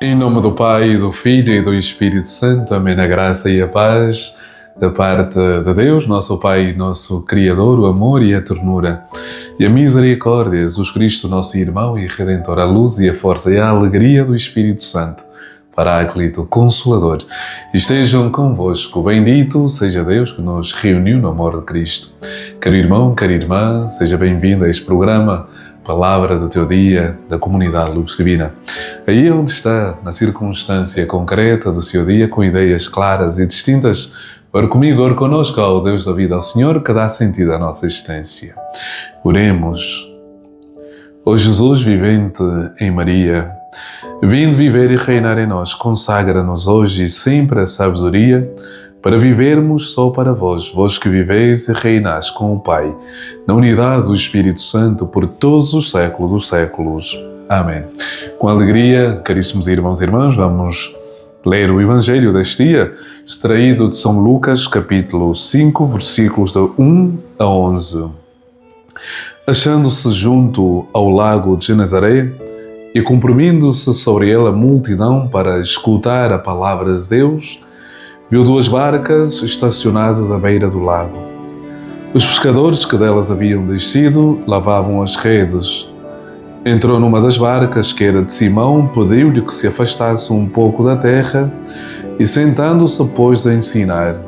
Em nome do Pai, do Filho e do Espírito Santo. Amém. A graça e a paz da parte de Deus, nosso Pai, nosso Criador, o amor e a ternura e a misericórdia, Jesus Cristo, nosso irmão e Redentor, a luz e a força e a alegria do Espírito Santo, Paráclito, Consolador, estejam convosco. Bendito seja Deus que nos reuniu no amor de Cristo. Caro irmão, cara irmã, seja bem-vindo a este programa Palavra do Teu Dia, da Comunidade Luz Divina. Aí onde está, na circunstância concreta do seu dia, com ideias claras e distintas, ora comigo, ora connosco, ao Deus da vida, ao Senhor que dá sentido à nossa existência. Oremos. Ó Jesus vivente em Maria, vindo viver e reinar em nós, consagra-nos hoje e sempre a sabedoria para vivermos só para vós, vós que viveis e reinais com o Pai, na unidade do Espírito Santo, por todos os séculos dos séculos. Amém. Com alegria, caríssimos irmãos e irmãs, vamos ler o Evangelho deste dia, extraído de São Lucas, capítulo 5, versículos de 1 a 11. Achando-se junto ao lago de Genezaré, e comprimindo-se sobre ele a multidão para escutar a palavra de Deus, viu duas barcas estacionadas à beira do lago. Os pescadores que delas haviam descido lavavam as redes. Entrou numa das barcas, que era de Simão, pediu-lhe que se afastasse um pouco da terra e, sentando-se, pôs a ensinar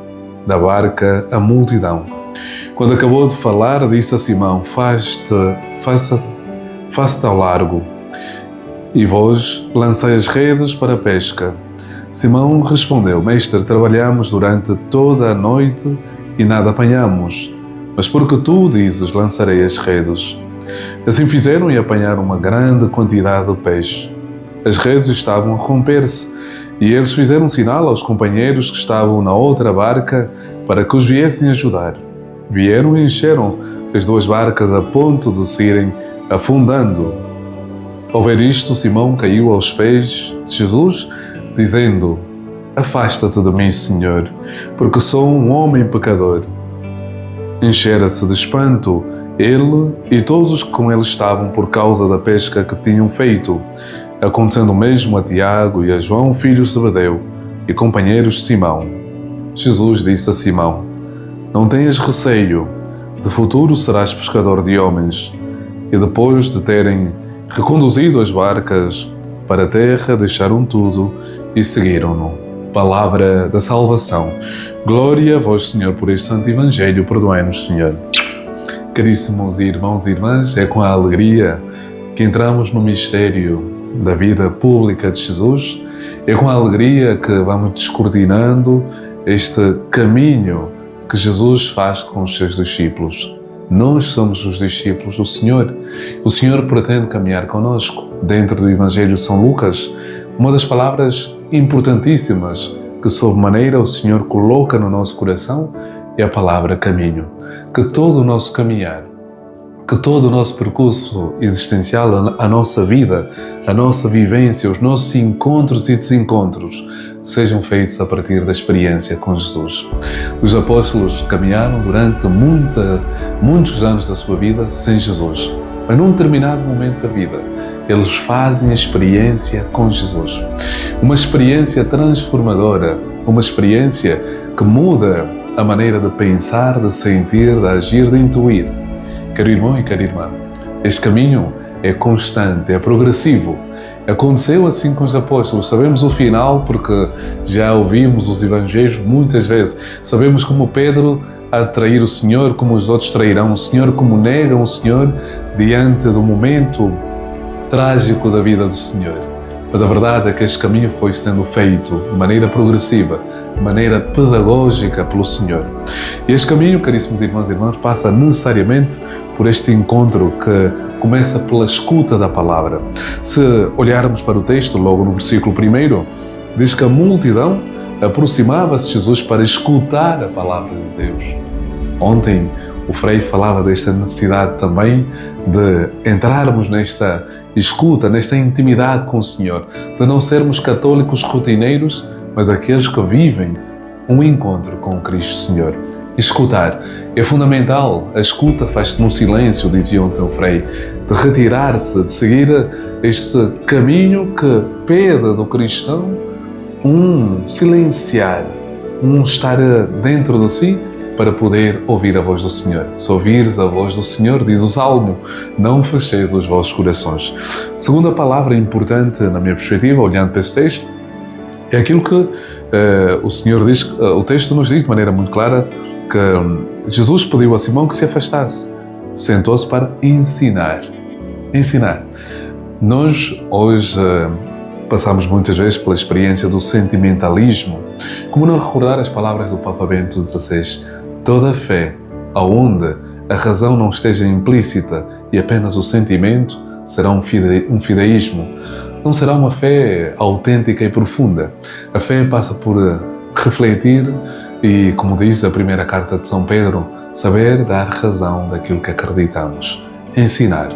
da barca a multidão. Quando acabou de falar, disse a Simão: Faça-te ao largo, e vós lançai as redes para a pesca. Simão respondeu: Mestre, trabalhamos durante toda a noite e nada apanhamos, mas porque tu dizes, lançarei as redes. Assim fizeram e apanharam uma grande quantidade de peixe. As redes estavam a romper-se, e eles fizeram sinal aos companheiros que estavam na outra barca para que os viessem ajudar. Vieram e encheram as duas barcas a ponto de se irem afundando. Ao ver isto, Simão caiu aos pés de Jesus, dizendo: Afasta-te de mim, Senhor, porque sou um homem pecador. Enchera-se de espanto ele e todos os que com ele estavam por causa da pesca que tinham feito, acontecendo o mesmo a Tiago e a João, filhos de Zebedeu, e companheiros de Simão. Jesus disse a Simão: Não tenhas receio, de futuro serás pescador de homens. E depois de terem reconduzido as barcas para a terra, deixaram tudo e seguiram-no. Palavra da salvação. Glória a vós, Senhor, por este santo Evangelho. Perdoai-nos, Senhor. Caríssimos irmãos e irmãs, é com a alegria que entramos no mistério da vida pública de Jesus. É com a alegria que vamos descortinando este caminho que Jesus faz com os seus discípulos. Nós somos os discípulos do Senhor. O Senhor pretende caminhar conosco. Dentro do Evangelho de São Lucas, uma das palavras importantíssimas que, sob maneira, o Senhor coloca no nosso coração é a palavra caminho. Que todo o nosso caminhar, que todo o nosso percurso existencial, a nossa vida, a nossa vivência, os nossos encontros e desencontros sejam feitos a partir da experiência com Jesus. Os apóstolos caminharam durante muitos anos da sua vida sem Jesus, mas num determinado momento da vida eles fazem a experiência com Jesus. Uma experiência transformadora, uma experiência que muda a maneira de pensar, de sentir, de agir, de intuir. Caro irmão e cara irmã, este caminho é constante, é progressivo. Aconteceu assim com os apóstolos. Sabemos o final porque já ouvimos os evangelhos muitas vezes. Sabemos como Pedro a trair o Senhor, como os outros trairão o Senhor, como negam o Senhor diante do momento trágico da vida do Senhor. Mas a verdade é que este caminho foi sendo feito de maneira progressiva, de maneira pedagógica pelo Senhor. E este caminho, caríssimos irmãos e irmãs, passa necessariamente por este encontro que começa pela escuta da palavra. Se olharmos para o texto, logo no versículo 1, diz que a multidão aproximava-se de Jesus para escutar a palavra de Deus. Ontem o Frei falava desta necessidade também de entrarmos nesta escuta, nesta intimidade com o Senhor, de não sermos católicos rotineiros, mas aqueles que vivem um encontro com Cristo Senhor. Escutar. É fundamental. A escuta faz-se no silêncio, dizia o teu Frei. De retirar-se, de seguir este caminho que pede do cristão silenciar, estar dentro de si para poder ouvir a voz do Senhor. Se ouvires a voz do Senhor, diz o Salmo, não fecheis os vossos corações. Segunda palavra importante, na minha perspectiva, olhando para esse texto, é aquilo que o Senhor diz, o texto nos diz de maneira muito clara, que Jesus pediu a Simão que se afastasse. Sentou-se para ensinar. Ensinar. Nós, hoje, passamos muitas vezes pela experiência do sentimentalismo. Como não recordar as palavras do Papa Bento XVI? Toda fé, aonde a razão não esteja implícita e apenas o sentimento, será um fideísmo. Não será uma fé autêntica e profunda. A fé passa por refletir e, como diz a primeira carta de São Pedro, saber dar razão daquilo que acreditamos. Ensinar.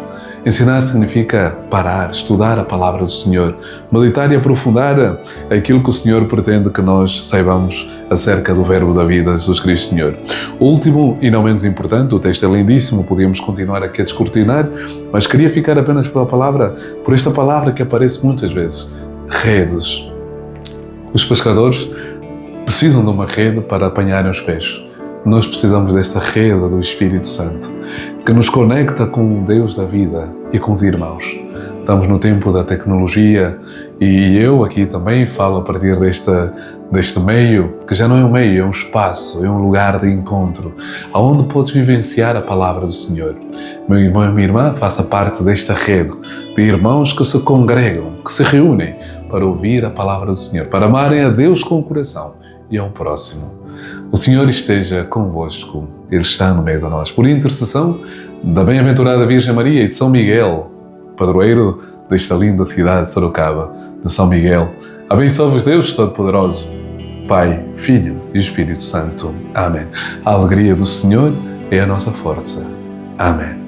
Ensinar significa parar, estudar a palavra do Senhor, meditar e aprofundar aquilo que o Senhor pretende que nós saibamos acerca do Verbo da vida, Jesus Cristo Senhor. O último e não menos importante, o texto é lindíssimo, podíamos continuar aqui a descortinar, mas queria ficar apenas por esta palavra que aparece muitas vezes, redes. Os pescadores precisam de uma rede para apanharem os peixes. Nós precisamos desta rede do Espírito Santo, que nos conecta com o Deus da vida e com os irmãos. Estamos no tempo da tecnologia e eu aqui também falo a partir deste meio, que já não é um meio, é um espaço, é um lugar de encontro, onde podes vivenciar a palavra do Senhor. Meu irmão e minha irmã, faça parte desta rede de irmãos que se congregam, que se reúnem para ouvir a palavra do Senhor, para amarem a Deus com o coração e ao próximo. O Senhor esteja convosco, Ele está no meio de nós. Por intercessão da bem-aventurada Virgem Maria e de São Miguel, padroeiro desta linda cidade de Sorocaba, de São Miguel, abençoe-vos Deus Todo-Poderoso, Pai, Filho e Espírito Santo. Amém. A alegria do Senhor é a nossa força. Amém.